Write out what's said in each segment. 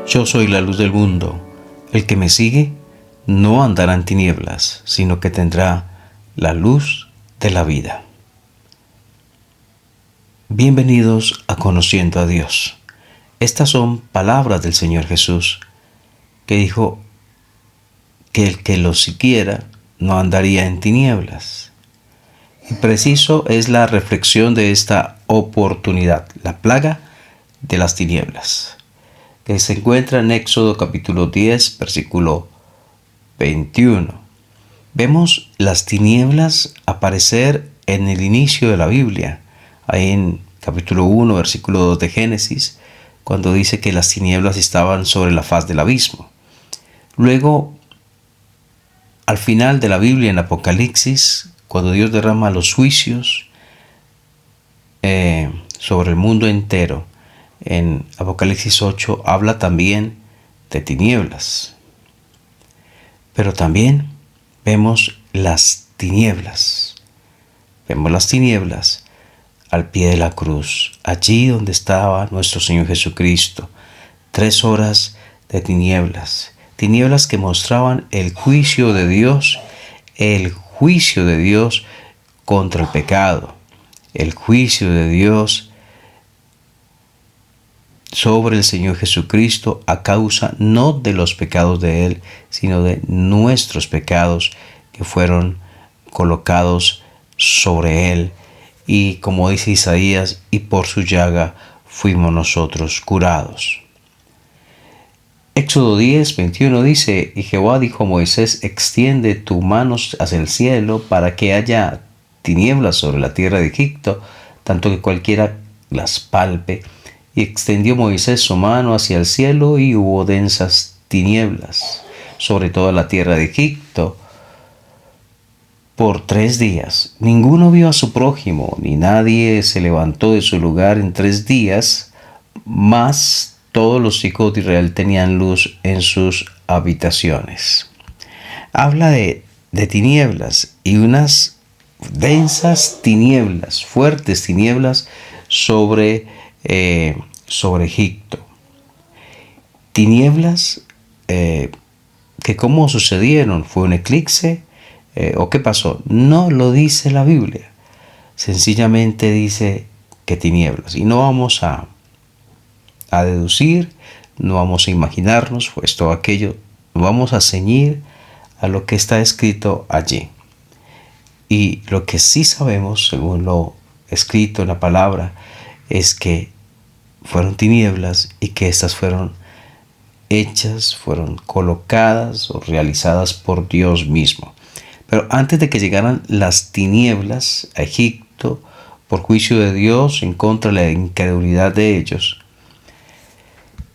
Yo soy la luz del mundo. El que me sigue no andará en tinieblas, sino que tendrá la luz de la vida. Bienvenidos a Conociendo a Dios. Estas son palabras del Señor Jesús, que dijo que el que lo siguiera no andaría en tinieblas. Y preciso es la reflexión de esta oportunidad, la plaga de las tinieblas, que se encuentra en Éxodo capítulo 10, versículo 21. Vemos las tinieblas aparecer en el inicio de la Biblia, ahí en capítulo 1, versículo 2 de Génesis, cuando dice que las tinieblas estaban sobre la faz del abismo. Luego, al final de la Biblia, en Apocalipsis, cuando Dios derrama los juicios sobre el mundo entero, en Apocalipsis 8 habla también de tinieblas. Pero también vemos las tinieblas. Vemos las tinieblas al pie de la cruz, allí donde estaba nuestro Señor Jesucristo. 3 horas de tinieblas. Tinieblas que mostraban el juicio de Dios contra el pecado, el juicio de Dios sobre el Señor Jesucristo a causa no de los pecados de Él, sino de nuestros pecados que fueron colocados sobre Él. Y como dice Isaías, y por su llaga fuimos nosotros curados. Éxodo 10, 21 dice, y Jehová dijo a Moisés, extiende tus manos hacia el cielo para que haya tinieblas sobre la tierra de Egipto, tanto que cualquiera las palpe. Y extendió Moisés su mano hacia el cielo y hubo densas tinieblas sobre toda la tierra de Egipto por 3 días. Ninguno vio a su prójimo, ni nadie se levantó de su lugar en 3 días, mas todos los hijos de Israel tenían luz en sus habitaciones. Habla de tinieblas y unas densas tinieblas, fuertes tinieblas sobre Egipto. Tinieblas que cómo sucedieron, fue un eclipse o qué pasó, no lo dice la Biblia, sencillamente dice que tinieblas, y no vamos a deducir, no vamos a imaginarnos pues todo aquello, vamos a ceñir a lo que está escrito allí. Y lo que sí sabemos, según lo escrito en la palabra, es que fueron tinieblas y que estas fueron hechas, fueron colocadas o realizadas por Dios mismo. Pero antes de que llegaran las tinieblas a Egipto, por juicio de Dios en contra de la incredulidad de ellos,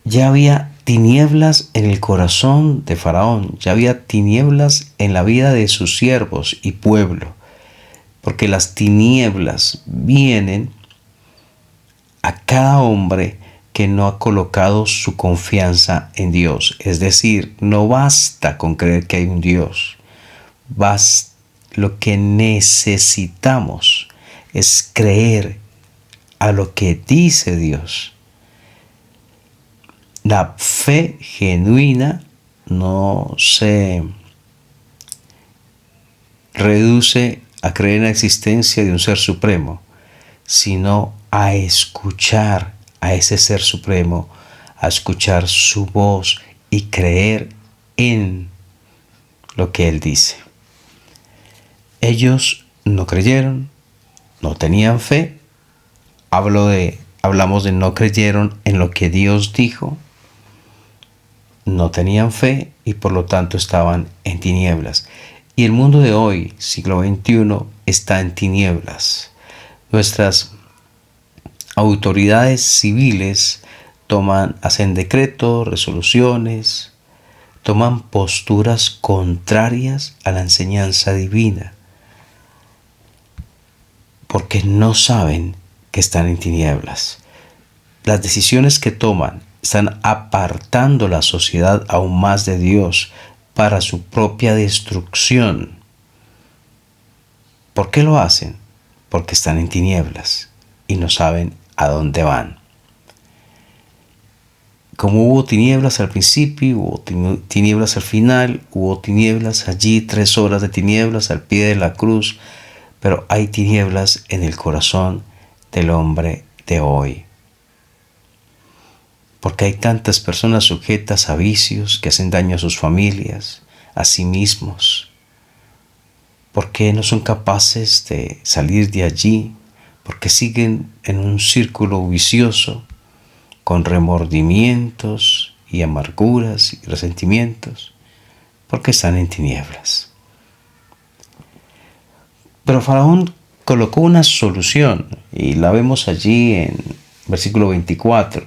ya había tinieblas en el corazón de Faraón, ya había tinieblas en la vida de sus siervos y pueblo, porque las tinieblas vienen a cada hombre que no ha colocado su confianza en Dios. Es decir, no basta con creer que hay un Dios. Lo que necesitamos es creer a lo que dice Dios. La fe genuina no se reduce a creer en la existencia de un ser supremo, sino a escuchar a ese ser supremo, a escuchar su voz y creer en lo que Él dice. Ellos no creyeron, no tenían fe. Hablamos de no creyeron en lo que Dios dijo, no tenían fe y por lo tanto estaban en tinieblas. Y el mundo de hoy, siglo XXI, está en tinieblas. Nuestras autoridades civiles hacen decretos, resoluciones, toman posturas contrarias a la enseñanza divina, porque no saben que están en tinieblas. Las decisiones que toman están apartando la sociedad aún más de Dios para su propia destrucción. ¿Por qué lo hacen? Porque están en tinieblas y no saben a dónde van. como hubo tinieblas al principio, hubo tinieblas al final, hubo tinieblas allí, 3 horas de tinieblas al pie de la cruz, pero hay tinieblas en el corazón del hombre de hoy. Porque hay tantas personas sujetas a vicios que hacen daño a sus familias, a sí mismos. Porque no son capaces de salir de allí, porque siguen en un círculo vicioso, con remordimientos y amarguras y resentimientos, porque están en tinieblas. Pero Faraón colocó una solución y la vemos allí en versículo 24.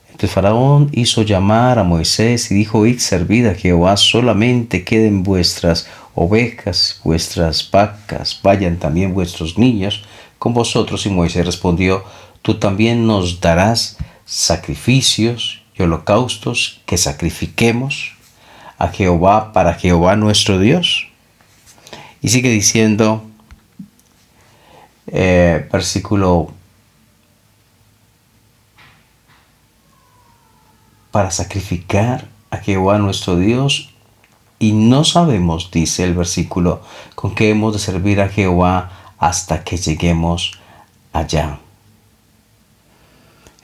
Entonces Faraón hizo llamar a Moisés y dijo: id, servid a Jehová, solamente queden vuestras ovejas, vuestras vacas, vayan también vuestros niños con vosotros. Y Moisés respondió: tú también nos darás sacrificios y holocaustos que sacrifiquemos a Jehová, para Jehová nuestro Dios. Y sigue diciendo, versículo: para sacrificar a Jehová nuestro Dios, y no sabemos, dice el versículo, con qué hemos de servir a Jehová hasta que lleguemos allá.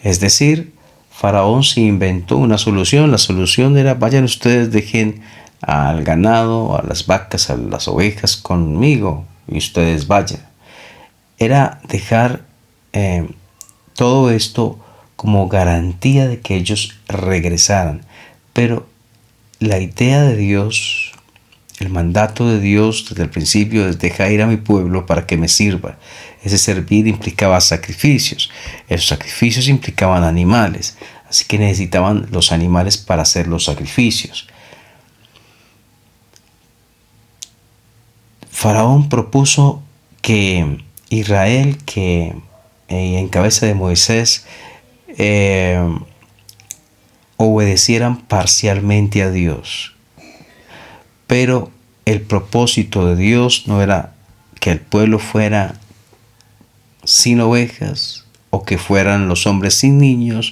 Es decir, Faraón se inventó una solución. La solución era: vayan ustedes, dejen al ganado, a las vacas, a las ovejas conmigo, y ustedes vayan. Era dejar todo esto como garantía de que ellos regresaran. Pero la idea de Dios, el mandato de Dios desde el principio es: deja ir a mi pueblo para que me sirva. Ese servir implicaba sacrificios. Esos sacrificios implicaban animales. Así que necesitaban los animales para hacer los sacrificios. Faraón propuso que Israel, que en cabeza de Moisés, obedecieran parcialmente a Dios. Pero el propósito de Dios no era que el pueblo fuera sin ovejas, o que fueran los hombres sin niños,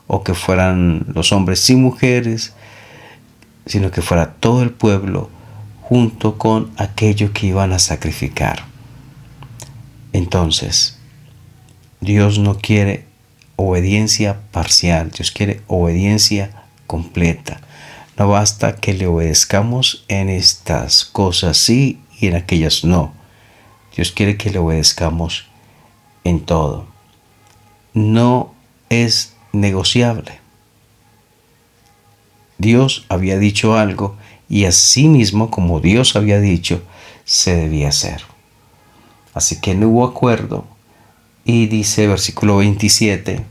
o que fueran los hombres sin mujeres, sino que fuera todo el pueblo junto con aquello que iban a sacrificar. Entonces, Dios no quiere obediencia parcial, Dios quiere obediencia completa. No basta que le obedezcamos en estas cosas sí y en aquellas no. Dios quiere que le obedezcamos en todo. No es negociable. Dios había dicho algo y así mismo, como Dios había dicho, se debía hacer. Así que no hubo acuerdo. Y dice versículo 27,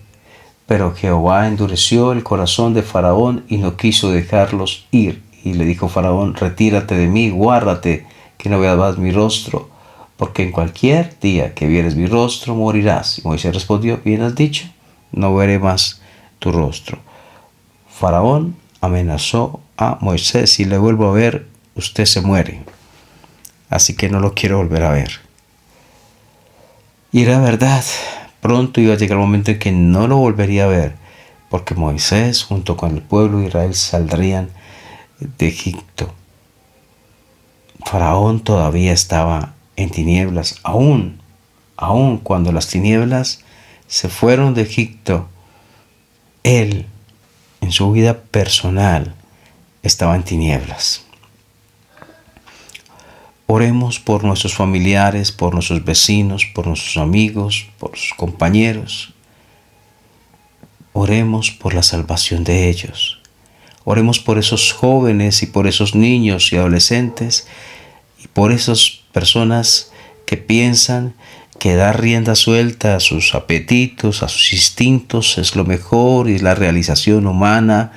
pero Jehová endureció el corazón de Faraón y no quiso dejarlos ir. Y le dijo Faraón: retírate de mí, guárdate, que no veas más mi rostro, porque en cualquier día que vieres mi rostro morirás. Y Moisés respondió: bien has dicho, no veré más tu rostro. Faraón amenazó a Moisés: si le vuelvo a ver, usted se muere. Así que no lo quiero volver a ver. Y era verdad, pronto iba a llegar el momento en que no lo volvería a ver, porque Moisés junto con el pueblo de Israel saldrían de Egipto. Faraón todavía estaba en tinieblas, aún cuando las tinieblas se fueron de Egipto, él en su vida personal estaba en tinieblas. Oremos por nuestros familiares, por nuestros vecinos, por nuestros amigos, por sus compañeros. Oremos por la salvación de ellos. Oremos por esos jóvenes y por esos niños y adolescentes y por esas personas que piensan que dar rienda suelta a sus apetitos, a sus instintos es lo mejor y la realización humana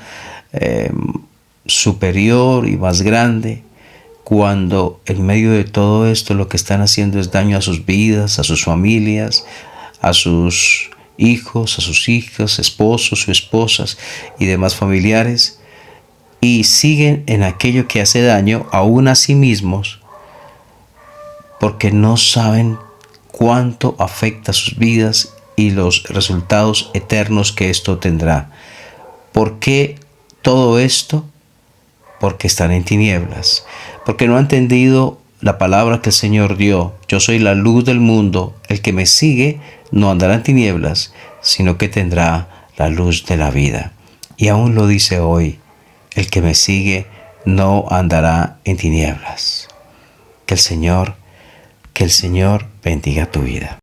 superior y más grande, cuando en medio de todo esto lo que están haciendo es daño a sus vidas, a sus familias, a sus hijos, a sus hijas, esposos o esposas y demás familiares, y siguen en aquello que hace daño aún a sí mismos, porque no saben cuánto afecta sus vidas y los resultados eternos que esto tendrá. ¿Por qué todo esto? Porque están en tinieblas, porque no han entendido la palabra que el Señor dio. Yo soy la luz del mundo, el que me sigue no andará en tinieblas, sino que tendrá la luz de la vida. Y aún lo dice hoy, el que me sigue no andará en tinieblas. Que el Señor bendiga tu vida.